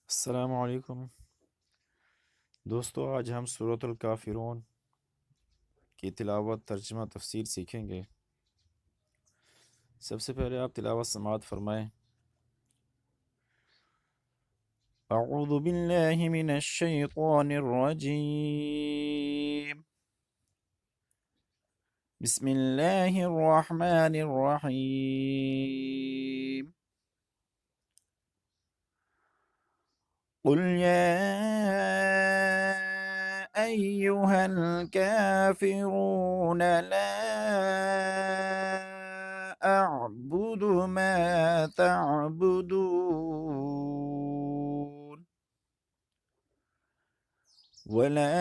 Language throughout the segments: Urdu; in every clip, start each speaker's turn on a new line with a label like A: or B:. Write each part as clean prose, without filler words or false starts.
A: السلام علیکم دوستو، آج ہم سورۃ الکافرون کی تلاوت، ترجمہ، تفسیر سیکھیں گے۔ سب سے پہلے آپ تلاوت سماعت فرمائیں۔ اعوذ باللہ من الشیطان الرجیم، بسم اللہ الرحمن الرحیم۔ قل یا ایہا الکافرون لا أعبد ما تعبدون ولا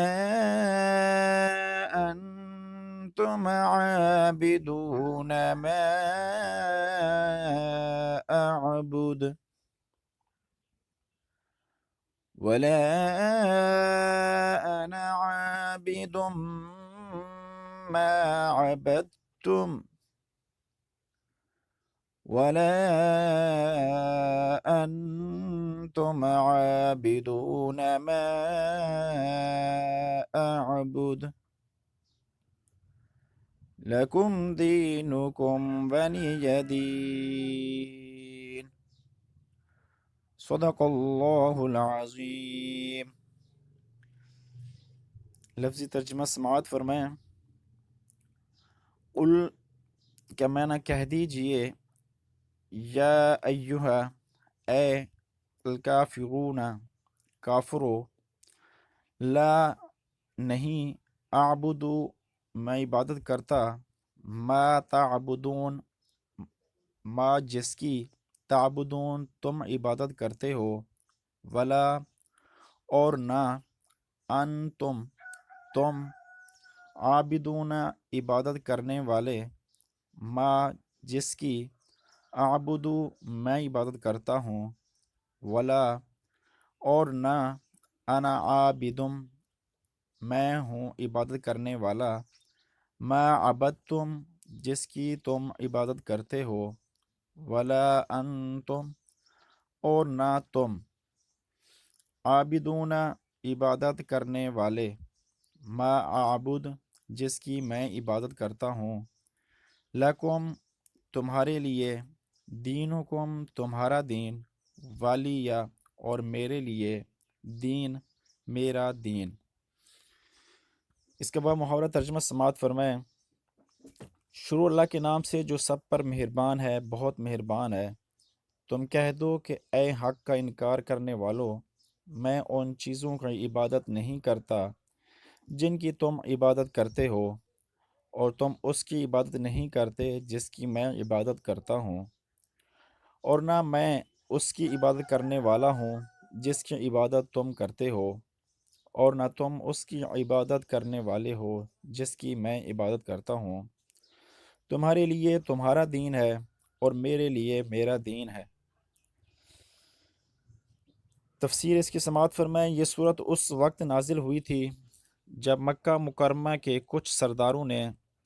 A: أنتم عابدون ما أعبد ولا أنا عابد ما عبدتم ولا أنتم عابدون ما أعبد لكم دينكم ولي دين۔ صدق اللہ العظیم۔ لفظی ترجمہ سماعت فرمائیں۔ قل، کیا میں نہ کہہ دیجئے، یا ایہا، اے الکافرون، کافرو، لا، نہیں، اعبدو، میں عبادت کرتا، ما تعبدون، ما جس کی، تعبدون تم عبادت کرتے ہو، ولا، اور نہ، انتم تم، عابدون عبادت کرنے والے، ما جس کی، اعبدو میں عبادت کرتا ہوں، ولا، اور نہ، انا عابدم میں ہوں عبادت کرنے والا، ما عبدتم جس کی تم عبادت کرتے ہو، ولا انتم اور نہ تم، عابدون عبادت کرنے والے، ما اعبد جس کی میں عبادت کرتا ہوں، لکم تمہارے لیے، دینکم تمہارا دین، والیہ اور میرے لیے، دین میرا دین۔ اس کے بعد محاورہ ترجمہ سماعت فرمائیں۔ شروع اللہ کے نام سے جو سب پر مہربان ہے، بہت مہربان ہے۔ تم کہہ دو کہ اے حق کا انکار کرنے والو، میں ان چیزوں کی عبادت نہیں کرتا جن کی تم عبادت کرتے ہو، اور تم اس کی عبادت نہیں کرتے جس کی میں عبادت کرتا ہوں، اور نہ میں اس کی عبادت کرنے والا ہوں جس کی عبادت تم کرتے ہو، اور نہ تم اس کی عبادت کرنے والے ہو جس کی میں عبادت کرتا ہوں۔ تمہارے لیے تمہارا دین ہے اور میرے لیے میرا دین ہے۔ تفسیر اس کی سماعت فرمائیں۔ یہ صورت اس وقت نازل ہوئی تھی جب مکہ مکرمہ کے کچھ سرداروں نے،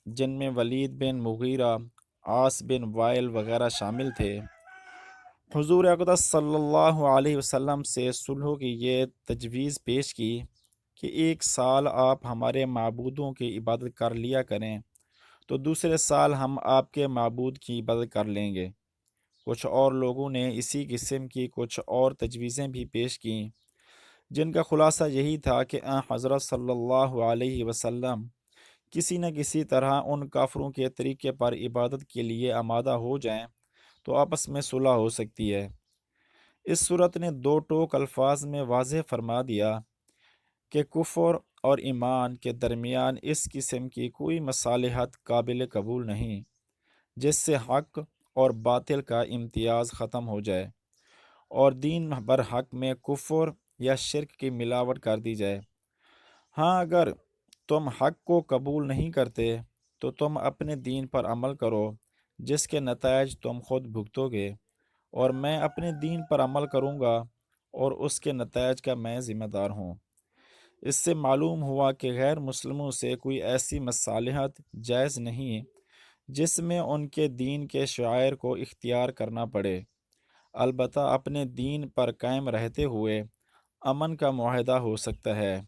A: جن میں ولید بن مغیرہ، عاص بن وائل وغیرہ شامل تھے، حضور اقدس صلی اللہ علیہ وسلم سے صلح کی یہ تجویز پیش کی کہ 1 سال آپ ہمارے معبودوں کی عبادت کر لیا کریں، تو دوسرے سال ہم آپ کے معبود کی عبادت کر لیں گے۔ کچھ اور لوگوں نے اسی قسم کی کچھ اور تجویزیں بھی پیش کیں، جن کا خلاصہ یہی تھا کہ حضرت صلی اللہ علیہ وسلم کسی نہ کسی طرح ان کافروں کے طریقے پر عبادت کے لیے آمادہ ہو جائیں تو آپس میں صلح ہو سکتی ہے۔ اس صورت نے 2 ٹوک الفاظ میں واضح فرما دیا کہ کفر اور ایمان کے درمیان اس قسم کی کوئی مصالحت قابل قبول نہیں جس سے حق اور باطل کا امتیاز ختم ہو جائے اور دین برحق میں کفر یا شرک کی ملاوٹ کر دی جائے۔ ہاں، اگر تم حق کو قبول نہیں کرتے تو تم اپنے دین پر عمل کرو جس کے نتائج تم خود بھگتو گے، اور میں اپنے دین پر عمل کروں گا اور اس کے نتائج کا میں ذمہ دار ہوں۔ اس سے معلوم ہوا کہ غیر مسلموں سے کوئی ایسی مصالحت جائز نہیں جس میں ان کے دین کے شعائر کو اختیار کرنا پڑے۔ البتہ اپنے دین پر قائم رہتے ہوئے امن کا معاہدہ ہو سکتا ہے،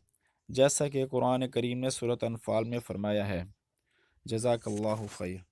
A: جیسا کہ قرآن کریم نے سورۃ انفال میں فرمایا ہے۔ جزاک اللہ خیر۔